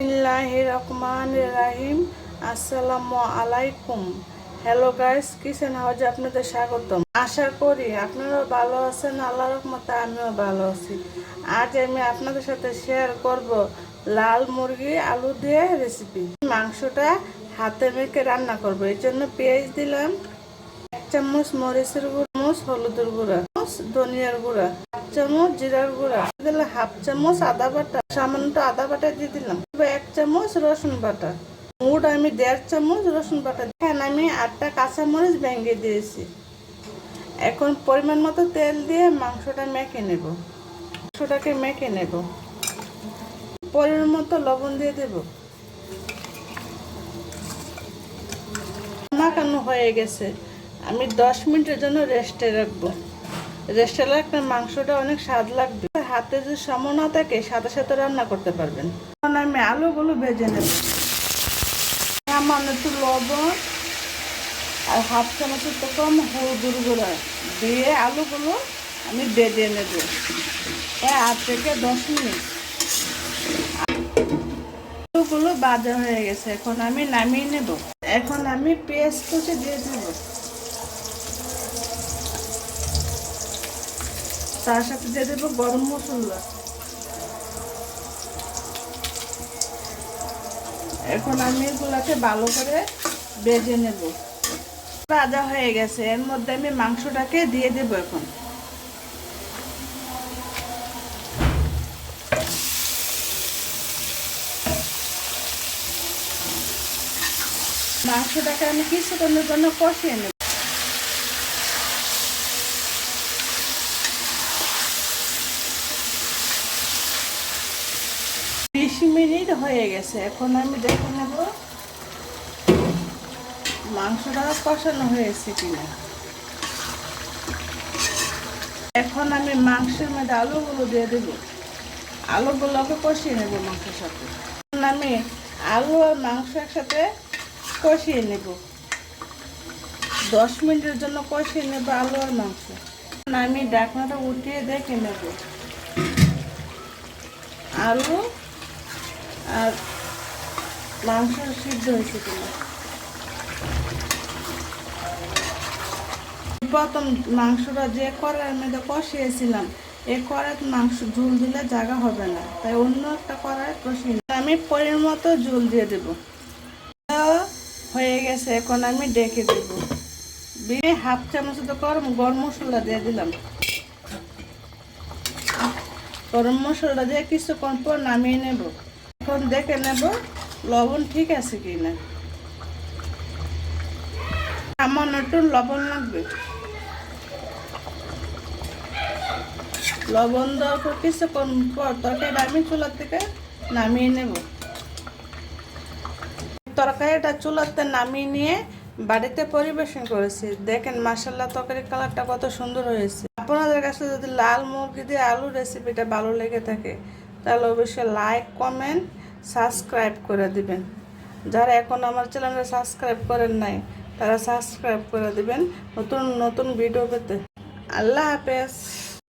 বিসমিল্লাহির রহমানির রহিম। আসসালামু আলাইকুম। হ্যালো গাইস, কিচেন হাউজে আপনাদের স্বাগতম। আশা করি আপনারা ভালো আছেন। আল্লাহর রহমতে আমিও ভালো আছি। আজ আমি আপনাদের সাথে শেয়ার করব লাল মুরগি আলু দিয়ে রেসিপি। মাংসটা হাতে মেখে রান্না করব। এর জন্য পেঁয়াজ দিলাম, 1 চামচ মরিচের গুঁড়া, হলুদের গুঁড়া, ধনিয়ার গুঁড়া, 1 চামচ জিরার গুঁড়া দিলে, 1/2 চামচ আদা বাটা, সামান্য আদা বাটা দিয়ে দিলাম, 1 চামচ রসুন বাটা, মোট আমি 1.5 চামচ রসুন বাটা। এখানে আমি 8টা কাঁচামরিচ ভেঙে দিয়েছি। এখন পরিমাণ মতো তেল দিয়ে মাংসটা মেখে নেব। মাংসটাকে মেখে নেব, পরিমাণ মতো লবণ দিয়ে দেব। মাখানো হয়ে গেছে, আমি 10 মিনিটের জন্য রেস্টে রাখবো। রেস্টে রাখলে মাংসটা অনেক স্বাদ লাগবে। হাতে যদি সময় না থাকে সাথে সাথে রান্না করতে পারবেন। এখন আমি আলুগুলো ভেজে নেব। সামান্য একটু লবণ আর 1/2 চামচের তো কম হলুদের গুঁড়া দিয়ে আলুগুলো আমি ভেজে নেব 8 থেকে 10 মিনিট। আলুগুলো ভাজা হয়ে গেছে, এখন আমি নামিয়ে নেব। এখন আমি পেঁয়াজ কুচি দিয়ে দেব, তার সাথে দিয়ে দেবো গরম মশলা। এখন আমি এগুলাকে ভালো করে ভেজে নেব। ভাজা হয়ে গেছে, এর মধ্যে আমি মাংসটাকে দিয়ে দেব। এখন মাংসটাকে আমি কিছুক্ষণের জন্য কষিয়ে নেব। বিশ মিনিট হয়ে গেছে, এখন আমি দেখে নেব মাংসটা কষানো হয়েছে কিনা। এখন আমি মাংসের মধ্যে আলুগুলো দিয়ে দেব। আলুগুলোকে কষিয়ে নেব মাংসের সাথে। এখন আমি আলু আর মাংস একসাথে কষিয়ে নেব, 10 মিনিটের জন্য কষিয়ে নেব আলু আর মাংস। আমি ঢাকনাটা উঠিয়ে দেখে নেব আলু আর মাংস সিদ্ধ হয়েছে কিনা। প্রথম মাংসটা যে কড়াইয়ের মধ্যে কষিয়েছিলাম, এই কড়াইতে মাংস ঝোল দিলে জায়গা হবে না, তাই অন্য একটা কড়াই কষিয়ে আমি পরিমাণ মতো ঝোল দিয়ে দেব। হয়ে গেছে, এখন আমি ডেকে দেব। 1/2 চামচ তো গরম মশলা দিয়ে দিলাম। গরম মশলা দিয়ে কিছুক্ষণ পর নামিয়ে নেব। এখন দেখে নেব লবণ ঠিক আছে কিনা। সামান্য একটু লবণ লাগবে। লবণ দেওয়ার পর কিছুক্ষণ পর তরকারিটা আমি চুলার থেকে নামিয়ে নেব। তরকারিটা চুলাতে নামিয়ে নিয়ে বাড়িতে পরিবেশন করেছি। দেখেন মাশাআল্লাহ, তরকারির কালারটা কত সুন্দর হয়েছে। আপনাদের কাছে যদি লাল মুরগি দিয়ে আলু রেসিপিটা ভালো লেগে থাকে তাহলে অবশ্যই লাইক, কমেন্ট, সাবস্ক্রাইব করে দিবেন। যারা এখন আমার চ্যানেলটা সাবস্ক্রাইব করেন নাই তারা সাবস্ক্রাইব করে দিবেন নতুন নতুন ভিডিও পেতে। আল্লাহ হাফেজ।